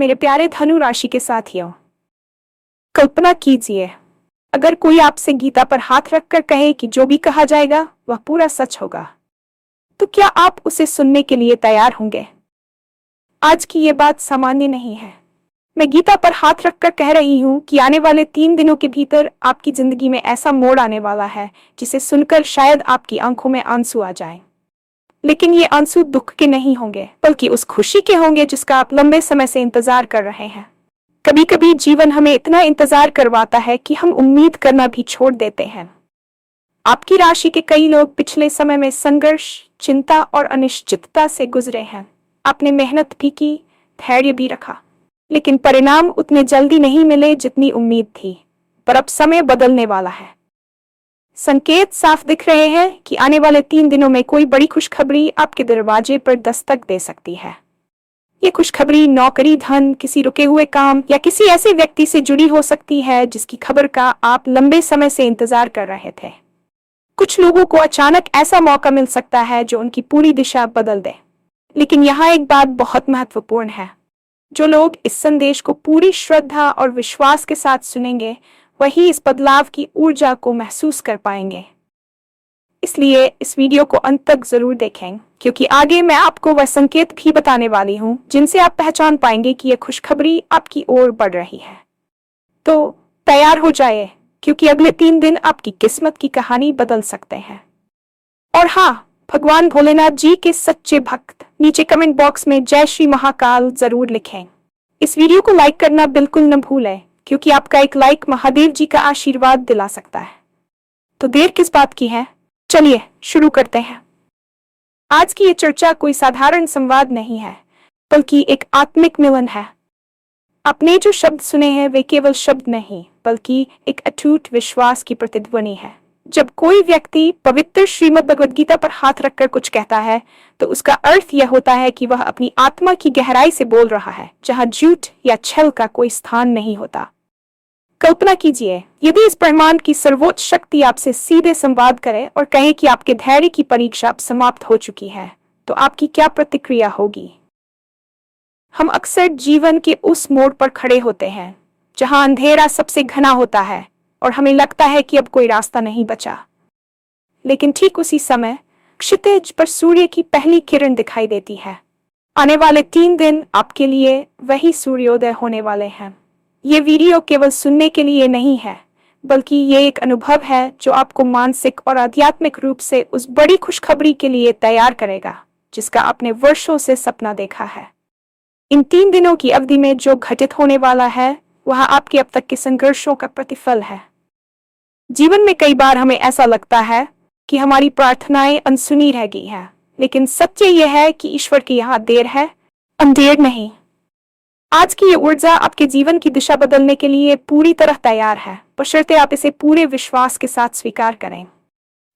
मेरे प्यारे धनु राशि के साथियों, कल्पना कीजिए, अगर कोई आपसे गीता पर हाथ रखकर कहे कि जो भी कहा जाएगा वह पूरा सच होगा, तो क्या आप उसे सुनने के लिए तैयार होंगे? आज की ये बात सामान्य नहीं है। मैं गीता पर हाथ रखकर कह रही हूँ कि आने वाले 3 दिनों के भीतर आपकी जिंदगी में ऐसा मोड़ आने वाला है जिसे सुनकर शायद आपकी आंखों में आंसू आ जाएं। लेकिन ये आंसू दुख के नहीं होंगे, बल्कि उस खुशी के होंगे जिसका आप लंबे समय से इंतजार कर रहे हैं। कभी कभी जीवन हमें इतना इंतजार करवाता है कि हम उम्मीद करना भी छोड़ देते हैं। आपकी राशि के कई लोग पिछले समय में संघर्ष, चिंता और अनिश्चितता से गुजरे हैं। आपने मेहनत भी की, धैर्य भी रखा, लेकिन परिणाम उतने जल्दी नहीं मिले जितनी उम्मीद थी। पर अब समय बदलने वाला है। संकेत साफ दिख रहे हैं कि आने वाले 3 दिनों में कोई बड़ी खुशखबरी आपके दरवाजे पर दस्तक दे सकती है। ये खुशखबरी नौकरी, धन, किसी रुके हुए काम या किसी ऐसे व्यक्ति से जुड़ी हो सकती है जिसकी खबर का आप लंबे समय से इंतजार कर रहे थे। कुछ लोगों को अचानक ऐसा मौका मिल सकता है जो उनकी पूरी दिशा बदल दे। लेकिन यहाँ एक बात बहुत महत्वपूर्ण है। जो लोग इस संदेश को पूरी श्रद्धा और विश्वास के साथ सुनेंगे, वही इस बदलाव की ऊर्जा को महसूस कर पाएंगे। इसलिए इस वीडियो को अंत तक जरूर देखें, क्योंकि आगे मैं आपको वह संकेत भी बताने वाली हूँ जिनसे आप पहचान पाएंगे कि यह खुशखबरी आपकी ओर बढ़ रही है। तो तैयार हो जाए, क्योंकि अगले 3 दिन आपकी किस्मत की कहानी बदल सकते हैं। और हाँ, भगवान भोलेनाथ जी के सच्चे भक्त नीचे कमेंट बॉक्स में जय श्री महाकाल जरूर लिखें। इस वीडियो को लाइक करना बिल्कुल न भूलें, क्योंकि आपका एक लाइक महादेव जी का आशीर्वाद दिला सकता है। तो देर किस बात की है, चलिए शुरू करते हैं। आज की ये चर्चा कोई साधारण संवाद नहीं है, बल्कि एक आत्मिक मिलन है। आपने जो शब्द सुने हैं वे केवल शब्द नहीं, बल्कि एक अटूट विश्वास की प्रतिध्वनि है। जब कोई व्यक्ति पवित्र श्रीमद् भगवद गीता पर हाथ रखकर कुछ कहता है, तो उसका अर्थ यह होता है कि वह अपनी आत्मा की गहराई से बोल रहा है, जहां झूठ या छल का कोई स्थान नहीं होता। कल्पना कीजिए, यदि इस ब्रह्मांड की सर्वोच्च शक्ति आपसे सीधे संवाद करे और कहे कि आपके धैर्य की परीक्षा अब समाप्त हो चुकी है, तो आपकी क्या प्रतिक्रिया होगी? हम अक्सर जीवन के उस मोड़ पर खड़े होते हैं जहां अंधेरा सबसे घना होता है और हमें लगता है कि अब कोई रास्ता नहीं बचा। लेकिन ठीक उसी समय क्षितिज पर सूर्य की पहली किरण दिखाई देती है। आने वाले 3 दिन आपके लिए वही सूर्योदय होने वाले हैं। ये वीडियो केवल सुनने के लिए नहीं है, बल्कि ये एक अनुभव है जो आपको मानसिक और आध्यात्मिक रूप से उस बड़ी खुशखबरी के लिए तैयार करेगा जिसका आपने वर्षों से सपना देखा है। इन 3 दिनों की अवधि में जो घटित होने वाला है, वह आपके अब तक के संघर्षों का प्रतिफल है। जीवन में कई बार हमें ऐसा लगता है कि हमारी प्रार्थनाएं अनसुनी रह गई हैं, लेकिन सत्य यह है कि ईश्वर की यहाँ देर है, अंधेर नहीं। आज की ये ऊर्जा आपके जीवन की दिशा बदलने के लिए पूरी तरह तैयार है, बशर्ते आप इसे पूरे विश्वास के साथ स्वीकार करें।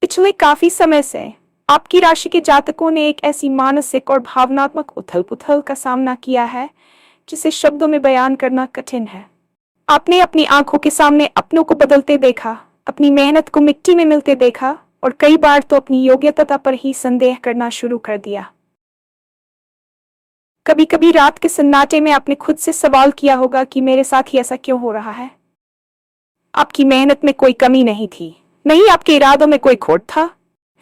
पिछले काफी समय से आपकी राशि के जातकों ने एक ऐसी मानसिक और भावनात्मक उथल-पुथल का सामना किया है जिसे शब्दों में बयान करना कठिन है। आपने अपनी आंखों के सामने अपनों को बदलते देखा, अपनी मेहनत को मिट्टी में मिलते देखा और कई बार तो अपनी योग्यता पर ही संदेह करना शुरू कर दिया। कभी कभी रात के सन्नाटे में आपने खुद से सवाल किया होगा कि मेरे साथ ही ऐसा क्यों हो रहा है। आपकी मेहनत में कोई कमी नहीं थी, नहीं आपके इरादों में कोई खोट था,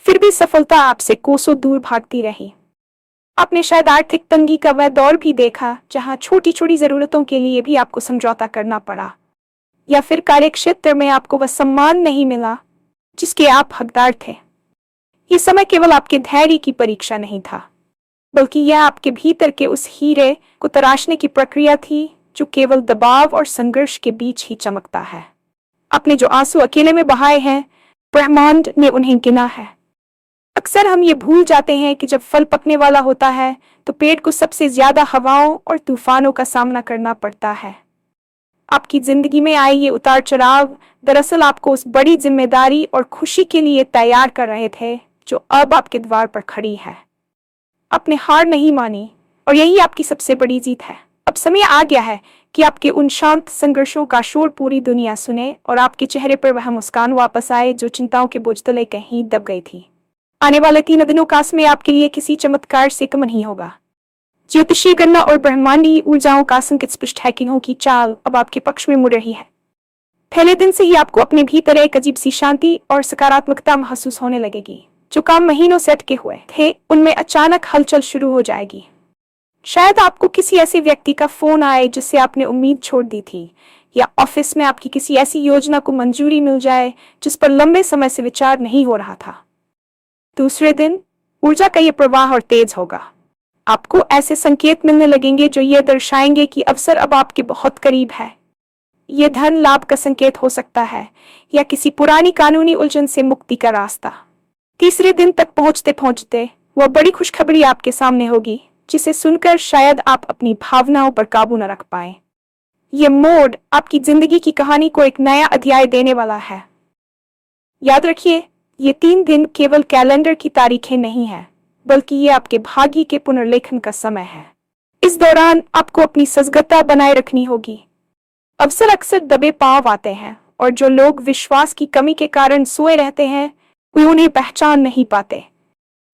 फिर भी सफलता आपसे कोसों दूर भागती रही। आपने शायद आर्थिक तंगी का वह दौर भी देखा जहां छोटी छोटी जरूरतों के लिए भी आपको समझौता करना पड़ा, या फिर कार्यक्षेत्र में आपको वह सम्मान नहीं मिला जिसके आप हकदार थे। ये समय केवल आपके धैर्य की परीक्षा नहीं था, बल्कि यह आपके भीतर के उस हीरे को तराशने की प्रक्रिया थी जो केवल दबाव और संघर्ष के बीच ही चमकता है। आपने जो आंसू अकेले में बहाए हैं, ब्रह्मांड ने उन्हें गिना है। अक्सर हम ये भूल जाते हैं कि जब फल पकने वाला होता है तो पेड़ को सबसे ज्यादा हवाओं और तूफानों का सामना करना पड़ता है। आपकी जिंदगी में आए ये उतार चढ़ाव दरअसल आपको उस बड़ी जिम्मेदारी और खुशी के लिए तैयार कर रहे थे जो अब आपके द्वार पर खड़ी है। आपने हार नहीं मानी और यही आपकी सबसे बड़ी जीत है। अब समय आ गया है कि आपके उन शांत संघर्षों का शोर पूरी दुनिया सुने और आपके चेहरे पर वह मुस्कान वापस आए जो चिंताओं के बोझ तले कहीं दब गई थी। आने वाले 3 दिनों का समय आपके लिए किसी चमत्कार से कम नहीं होगा। ज्योतिषीय गणना और ब्रह्मांडीय ऊर्जाओं का संकेत स्पष्ट है कि की चाल अब आपके पक्ष में मुड़ रही है। पहले दिन से ही आपको अपने भीतर एक अजीब सी शांति और सकारात्मकता महसूस होने लगेगी। जो काम महीनों से अटके हुए थे उनमें अचानक हलचल शुरू हो जाएगी। शायद आपको किसी ऐसे व्यक्ति का फोन आए जिससे आपने उम्मीद छोड़ दी थी, या ऑफिस में आपकी किसी ऐसी योजना को मंजूरी मिल जाए जिस पर लंबे समय से विचार नहीं हो रहा था। दूसरे दिन ऊर्जा का यह प्रवाह और तेज होगा। आपको ऐसे संकेत मिलने लगेंगे जो ये दर्शाएंगे कि अवसर अब आपके बहुत करीब है। यह धन लाभ का संकेत हो सकता है या किसी पुरानी कानूनी उलझन से मुक्ति का रास्ता। तीसरे दिन तक पहुंचते पहुंचते वह बड़ी खुशखबरी आपके सामने होगी जिसे सुनकर शायद आप अपनी भावनाओं पर काबू न रख पाए। यह मोड़ आपकी जिंदगी की कहानी को एक नया अध्याय देने वाला है। याद रखिए, ये 3 दिन केवल कैलेंडर की तारीखें नहीं है, बल्कि ये आपके भाग्य के पुनर्लेखन का समय है। इस दौरान आपको अपनी सजगता बनाए रखनी होगी। अवसर अक्सर दबे पांव आते हैं और जो लोग विश्वास की कमी के कारण सोए रहते हैं वे उन्हें पहचान नहीं पाते।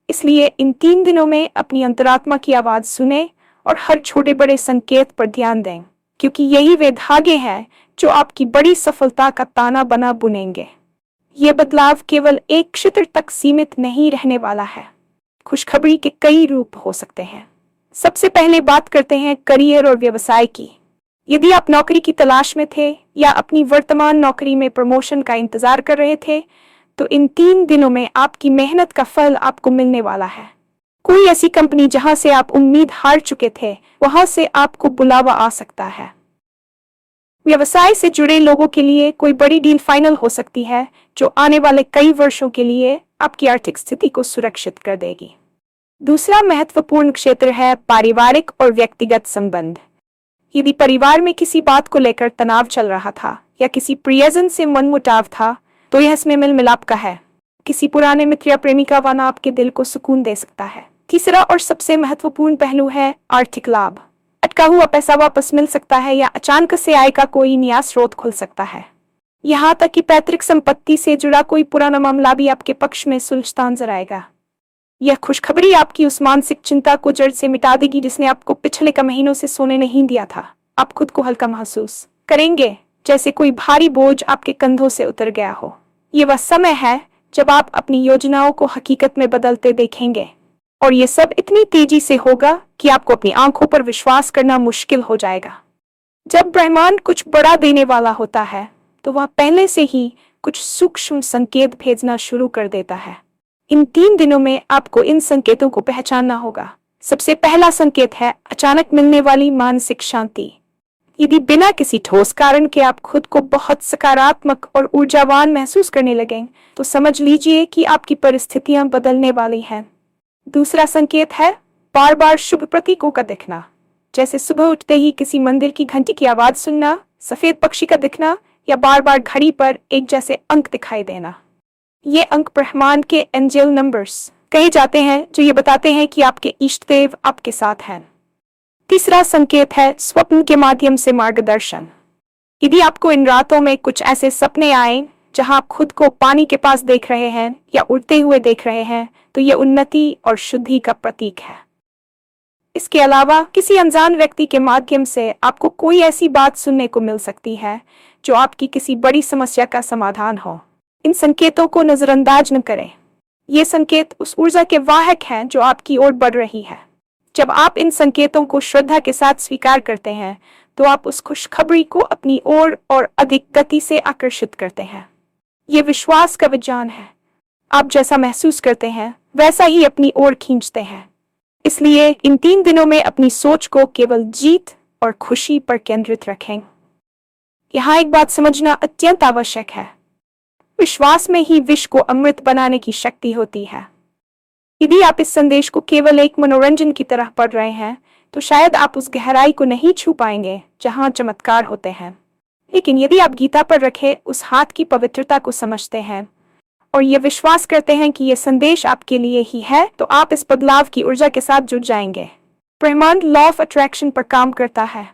इसलिए इन 3 दिनों में अपनी अंतरात्मा की आवाज सुने और हर छोटे बड़े संकेत पर ध्यान दें, क्योंकि यही वे धागे हैं जो आपकी बड़ी सफलता का ताना बना बुनेंगे। ये बदलाव केवल एक क्षेत्र तक सीमित नहीं रहने वाला है। खुशखबरी के कई रूप हो सकते हैं। सबसे पहले बात करते हैं करियर और व्यवसाय की। यदि आप नौकरी की तलाश में थे या अपनी वर्तमान नौकरी में प्रमोशन का इंतजार कर रहे थे, तो इन 3 दिनों में आपकी मेहनत का फल आपको मिलने वाला है। कोई ऐसी कंपनी जहां से आप उम्मीद हार चुके थे, वहां से आपको बुलावा आ सकता है। व्यवसाय से जुड़े लोगों के लिए कोई बड़ी डील फाइनल हो सकती है जो आने वाले कई वर्षों के लिए आपकी आर्थिक स्थिति को सुरक्षित कर देगी। दूसरा महत्वपूर्ण क्षेत्र है पारिवारिक और व्यक्तिगत संबंध। यदि परिवार में किसी बात को लेकर तनाव चल रहा था या किसी प्रियजन से मनमुटाव था, तो यह इसमें मिल मिलाप का है। किसी पुराने मित्र या प्रेमिका वाना आपके दिल को सुकून दे सकता है। तीसरा और सबसे महत्वपूर्ण पहलू है आर्थिक लाभ। अटका हुआ पैसा वापस मिल सकता है या अचानक से आय का कोई नया स्रोत खुल सकता है। यहाँ तक कि पैतृक संपत्ति से जुड़ा कोई पुराना मामला भी आपके पक्ष में सुलझता नजर आएगा। यह खुशखबरी आपकी उस मानसिक चिंता को जड़ से मिटा देगी जिसने आपको पिछले कई महीनों से सोने नहीं दिया था। आप खुद को हल्का महसूस करेंगे, जैसे कोई भारी बोझ आपके कंधों से उतर गया हो। ये वह समय है जब आप अपनी योजनाओं को हकीकत में बदलते देखेंगे, और ये सब इतनी तेजी से होगा कि आपको अपनी आंखों पर विश्वास करना मुश्किल हो जाएगा। जब ब्रह्मांड कुछ बड़ा देने वाला होता है, तो वह पहले से ही कुछ सूक्ष्म संकेत भेजना शुरू कर देता है। इन 3 दिनों में आपको इन संकेतों को पहचानना होगा। सबसे पहला संकेत है अचानक मिलने वाली मानसिक शांति। यदि बिना किसी ठोस कारण के आप खुद को बहुत सकारात्मक और ऊर्जावान महसूस करने लगें, तो समझ लीजिए कि आपकी परिस्थितियां बदलने वाली हैं। दूसरा संकेत है बार बार शुभ प्रतीकों का दिखना, जैसे सुबह उठते ही किसी मंदिर की घंटी की आवाज सुनना, सफेद पक्षी का दिखना, या बार बार घड़ी पर एक जैसे अंक दिखाई देना। ये अंक ब्रह्मांड के एंजल नंबर्स कहे जाते हैं, जो ये बताते हैं कि आपके इष्ट देव आपके साथ हैं। तीसरा संकेत है स्वप्न के माध्यम से मार्गदर्शन। यदि आपको इन रातों में कुछ ऐसे सपने आए जहां आप खुद को पानी के पास देख रहे हैं या उड़ते हुए देख रहे हैं, तो ये उन्नति और शुद्धि का प्रतीक है। इसके अलावा किसी अनजान व्यक्ति के माध्यम से आपको कोई ऐसी बात सुनने को मिल सकती है जो आपकी किसी बड़ी समस्या का समाधान हो। इन संकेतों को नजरअंदाज न करें। ये संकेत उस ऊर्जा के वाहक हैं जो आपकी ओर बढ़ रही है। जब आप इन संकेतों को श्रद्धा के साथ स्वीकार करते हैं, तो आप उस खुशखबरी को अपनी ओर और अधिक गति से आकर्षित करते हैं। ये विश्वास का विज्ञान है। आप जैसा महसूस करते हैं वैसा ही अपनी ओर खींचते हैं। इसलिए इन 3 दिनों में अपनी सोच को केवल जीत और खुशी पर केंद्रित रखें। यहाँ एक बात समझना अत्यंत आवश्यक है। विश्वास में ही विष को अमृत बनाने की शक्ति होती है। यदि आप इस संदेश को केवल एक मनोरंजन की तरह पढ़ रहे हैं, तो शायद आप उस गहराई को नहीं छू पाएंगे जहां चमत्कार होते हैं। लेकिन यदि आप गीता पर रखे उस हाथ की पवित्रता को समझते हैं और ये विश्वास करते हैं कि ये संदेश आपके लिए ही है, तो आप इस बदलाव की ऊर्जा के साथ जुड़ जाएंगे। ब्रह्मांड लॉ ऑफ अट्रैक्शन पर काम करता है।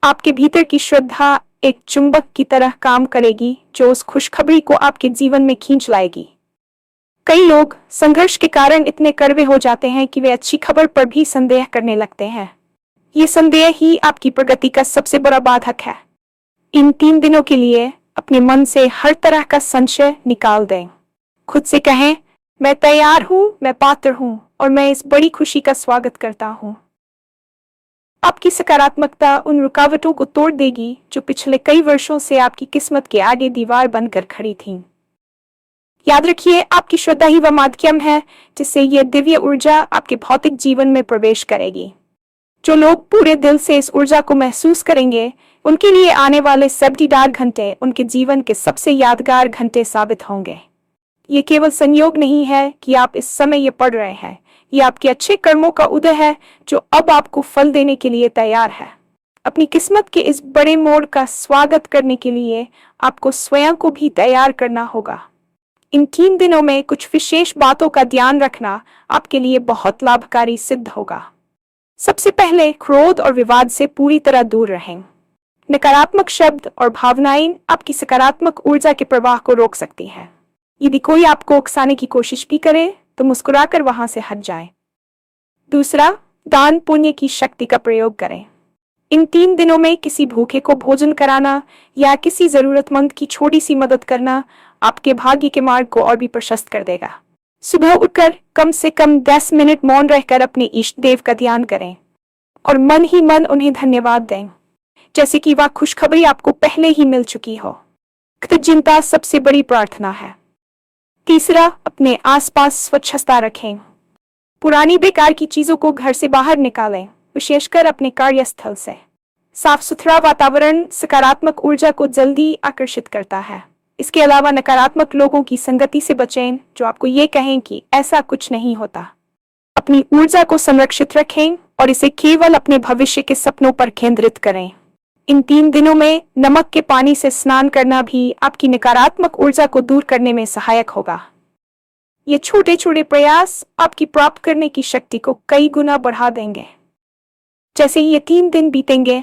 आपके भीतर की श्रद्धा एक चुंबक की तरह काम करेगी जो उस खुशखबरी को आपके जीवन में खींच लाएगी। कई लोग संघर्ष के कारण इतने कड़वे हो जाते हैं कि वे अच्छी खबर पर भी संदेह करने लगते हैं। ये संदेह ही आपकी प्रगति का सबसे बड़ा बाधक है। इन 3 दिनों के लिए अपने मन से हर तरह का संशय निकाल दें। खुद से कहें, मैं तैयार हूं, मैं पात्र हूं और मैं इस बड़ी खुशी का स्वागत करता हूं। आपकी सकारात्मकता उन रुकावटों को तोड़ देगी जो पिछले कई वर्षों से आपकी किस्मत के आगे दीवार बनकर खड़ी थीं। याद रखिए, आपकी श्रद्धा ही वह माध्यम है जिससे यह दिव्य ऊर्जा आपके भौतिक जीवन में प्रवेश करेगी। जो लोग पूरे दिल से इस ऊर्जा को महसूस करेंगे, उनके लिए आने वाले 70 घंटे उनके जीवन के सबसे यादगार घंटे साबित होंगे। ये केवल संयोग नहीं है कि आप इस समय ये पढ़ रहे हैं, ये आपके अच्छे कर्मों का उदय है जो अब आपको फल देने के लिए तैयार है। अपनी किस्मत के इस बड़े मोड़ का स्वागत करने के लिए आपको स्वयं को भी तैयार करना होगा। इन 3 दिनों में कुछ विशेष बातों का ध्यान रखना आपके लिए बहुत लाभकारी सिद्ध होगा। सबसे पहले, क्रोध और विवाद से पूरी तरह दूर रहें। नकारात्मक शब्द और भावनाएं आपकी सकारात्मक ऊर्जा के प्रवाह को रोक सकती हैं। यदि कोई आपको उकसाने की कोशिश भी करे तो मुस्कुराकर वहां से हट जाएं। दूसरा, दान पुण्य की शक्ति का प्रयोग करें। इन 3 दिनों में किसी भूखे को भोजन कराना या किसी जरूरतमंद की छोटी सी मदद करना आपके भाग्य के मार्ग को और भी प्रशस्त कर देगा। सुबह उठकर कम से कम 10 मिनट मौन रहकर अपने इष्ट देव का ध्यान करें और मन ही मन उन्हें धन्यवाद दें, जैसे कि वह खुशखबरी आपको पहले ही मिल चुकी हो। कृतज्ञता सबसे बड़ी प्रार्थना है। तीसरा, अपने आसपास स्वच्छता रखें। पुरानी बेकार की चीजों को घर से बाहर निकालें, विशेषकर अपने कार्यस्थल से। साफ सुथरा वातावरण सकारात्मक ऊर्जा को जल्दी आकर्षित करता है। इसके अलावा नकारात्मक लोगों की संगति से बचें जो आपको ये कहें कि ऐसा कुछ नहीं होता। अपनी ऊर्जा को संरक्षित रखें और इसे केवल अपने भविष्य के सपनों पर केंद्रित करें। इन 3 दिनों में नमक के पानी से स्नान करना भी आपकी नकारात्मक ऊर्जा को दूर करने में सहायक होगा। ये छोटे छोटे प्रयास आपकी प्राप्त करने की शक्ति को कई गुना बढ़ा देंगे। जैसे ही ये 3 दिन बीतेंगे,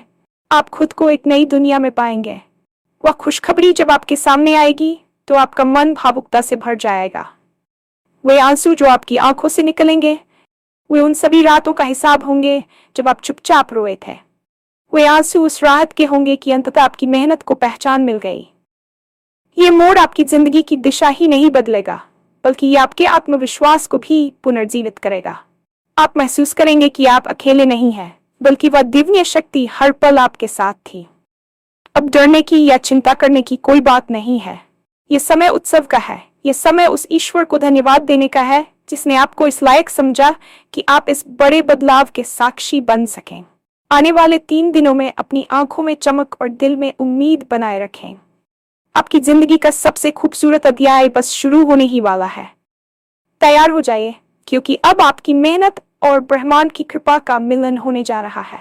आप खुद को एक नई दुनिया में पाएंगे। वह खुशखबरी जब आपके सामने आएगी तो आपका मन भावुकता से भर जाएगा। वे आंसू जो आपकी आंखों से निकलेंगे, वे उन सभी रातों का हिसाब होंगे जब आप चुपचाप रोए थे। वे आंसू उस राहत के होंगे कि अंततः आपकी मेहनत को पहचान मिल गई। ये मोड़ आपकी जिंदगी की दिशा ही नहीं बदलेगा, बल्कि ये आपके आत्मविश्वास को भी पुनर्जीवित करेगा। आप महसूस करेंगे कि आप अकेले नहीं हैं, बल्कि वह दिव्य शक्ति हर पल आपके साथ थी। अब डरने की या चिंता करने की कोई बात नहीं है। ये समय उत्सव का है। ये समय उस ईश्वर को धन्यवाद देने का है जिसने आपको इस लायक समझा कि आप इस बड़े बदलाव के साक्षी बन सकें। आने वाले 3 दिनों में अपनी आंखों में चमक और दिल में उम्मीद बनाए रखें। आपकी जिंदगी का सबसे खूबसूरत अध्याय बस शुरू होने ही वाला है। तैयार हो जाइए, क्योंकि अब आपकी मेहनत और ब्रह्मांड की कृपा का मिलन होने जा रहा है।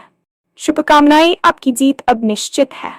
शुभकामनाएं, आपकी जीत अब निश्चित है।